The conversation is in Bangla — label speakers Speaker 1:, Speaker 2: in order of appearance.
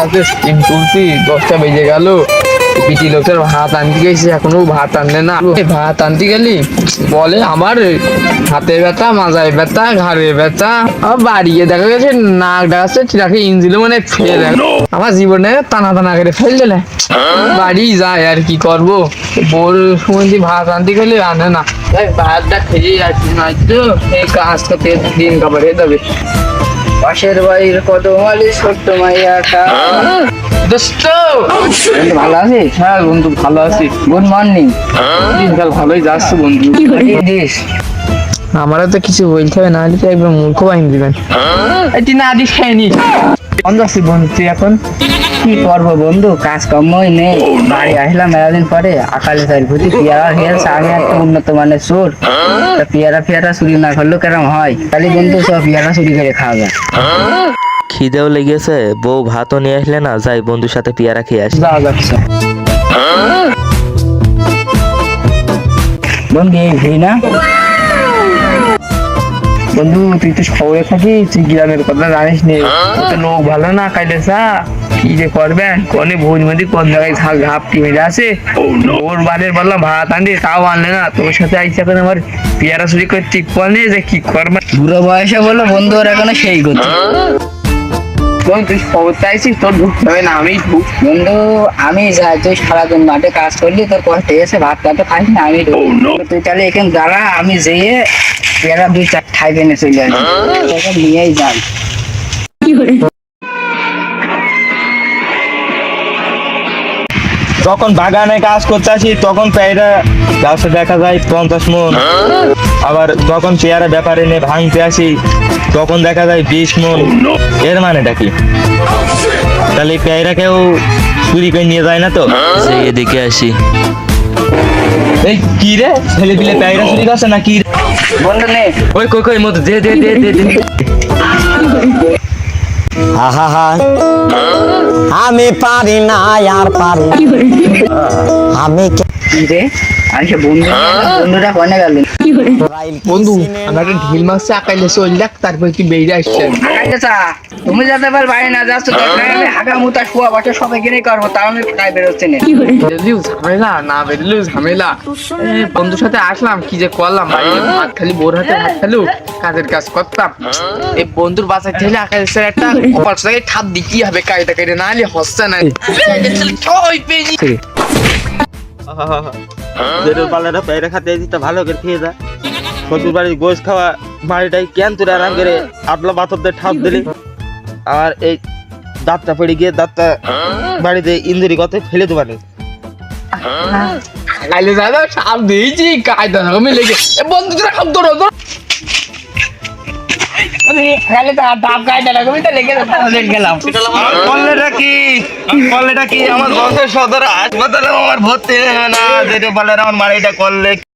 Speaker 1: রাতে স্টিম তুলছি, 10টা বেজে গেল। পিটি লোকের ভাত আনতে গেছি, এখনো ভাত আনলে না। ভাত আনতে গেলি বলে আমার হাতে ব্যথা, মাজায় ব্যথা, ঘাড়ে ব্যথা। বাড়িয়ে দেখা গেছে নাক ডাকাচ্ছে ট্রাকে ইঞ্জিল মানে ফেলে আমার জীবনে টানা টানা করে ফেল দিলে। বাড়ি যায় আর কি করবো, বোর সময় ভাত আনতে গেলে আনে না। ভাতটা খেয়ে যাচ্ছি না তো, এই কাজ করতে দিন খাবার হয়ে যাবে।
Speaker 2: পাশের বাড়ির কদমালি ছোট্ট মাইয়াটা।
Speaker 1: দোস্ত
Speaker 2: ভালো আছিস?
Speaker 1: হ্যাঁ বন্ধু ভালো আছি।
Speaker 2: Good morning.
Speaker 1: দিনকাল ভালোই যাচ্ছে বন্ধু।
Speaker 2: দিস
Speaker 1: আমারও তো কিছু বলতে হবে, না হলে তো একবার মূর্খ বাহিনী দিবেন। তুই না দিস খাইনি বন্ধু আছি বন্ধু, তুই এখন
Speaker 2: কি করবো বন্ধু, কাজ কর্মই নেই। বাড়ি আসলাম মেলাদিন পরে, আকালে তাই ঘুরি পেয়ারা খেয়েছে। আমি একটা উন্নত মানের চোর, পেয়ারা ফিয়ারা চুরি না করলেও কেরম হয়। তাহলে বন্ধু সব পেয়ারা চুরি করে খাওয়া যায়।
Speaker 3: খিদেও লেগেছে, বউ ভাতও নিয়ে আসলে না, যাই বন্ধুর সাথে পেয়ারা খেয়ে আসি।
Speaker 1: যা যাচ্ছে।
Speaker 2: বন্ধু এই ভিড় না
Speaker 1: বন্ধু তুই তো শহরে থাকিস, তুই গ্রামের কথা জানিস নি। তো লোক ভালো না খাইলে চা কি যে করবেন, কোনে ভোজ মধ্যে কোন জায়গায় ঘাপটি মেরে আছে। ওর বাড়ির বললাম ভাত আনতে, তাও আনলে না। তোর সাথে আইসা করে আমার পেয়ারা চুরি করে ঠিক পড়ে যে কি করবে।
Speaker 2: বুড়ো বয়সে বললো বন্ধু ওর এখনো সেই গতি।
Speaker 1: তুই খবর চাইছিস, তোর ঢুকতে হবে না, আমি ঢুক।
Speaker 2: বন্ধু আমি যাই, তুই সারাদিন মাঠে কাজ করলি, তোর কষ্ট এসে ভাত টাতে খাইস না, আমি তুই তাহলে এখানে দাঁড়া, আমি যেয়ে পেয়ারা 2-4 খাই এনে চলে আসি, তোকে নিয়েই যাই।
Speaker 3: যখন বাগানে কাজ করতে আসি তখন পেয়ারা গাছে দেখা যায় 50 মন, আবার যখন পেয়ারা ব্যাপারে নিয়ে ভাঙতে আসি তখন দেখা যায় 20 মন। এর মানেটা কি? তাহলে পেয়ারা কেউ চুরি করে নিয়ে যায় না তো? এদিকে আসি। এই কি রে, ছেলে পিলে পেয়ারা চুরি করছে না কি?
Speaker 2: বন্ধু নে
Speaker 3: ওই কই কই মত দে দে দে দে দে।
Speaker 4: আমি পারি না আর পারি আমি
Speaker 2: কি রে, আমি সে বন্ধুটা কনে গেল?
Speaker 1: বন্ধু আমরা একটা ঢিল মারছে, আকাইলে চল দেখ, তারপর তুই বেরিয়ে আসছেন।
Speaker 2: আচ্ছা তুমি যাতে পার বাড়ি না যাচ্ছ, আমি হাগা মুতা শোয়া বাসা সব এখানেই করবো, তাও আমি প্রায় বেরোচ্ছি না।
Speaker 1: বেরোলিও ঝামেলা, না বেরোলেও ঝামেলা। বন্ধুর সাথে আসলাম, কি যে করলাম, বাড়িতে ভাত খালি, বোর হাতে ভাত খালু, কাজের কাজ করতাম। এই বন্ধুর বাসায় ঠেলে আকাশের একটা কপাল সাথে ঠাপ দি, কি হবে কায়দা কেটে না হলে হচ্ছে না।
Speaker 3: পালাটা পেয়ারা খাতে দিতে ভালো করে খেয়ে যা। শ্বশুর বাড়ির গোশ খাওয়া বাড়িটাই কেন তুই আরাম করে আপলা বাতর দিয়ে ঠাপ দিলি। আর এই দাঁতটা পড়ে গিয়ে দাঁতটা বাড়িতে ইঞ্জুরি করতে ফেলে দেবানি।
Speaker 1: কাইলে দাদা সাপ দিয়েছি, কায়দা রকমই লেগে বন্ধু তোরা খাপ ধরো তো।
Speaker 3: আমার বংশের সদর হাসপাতালে আমার ভর্তি না, যেটা বলে আমার মারিটা করলে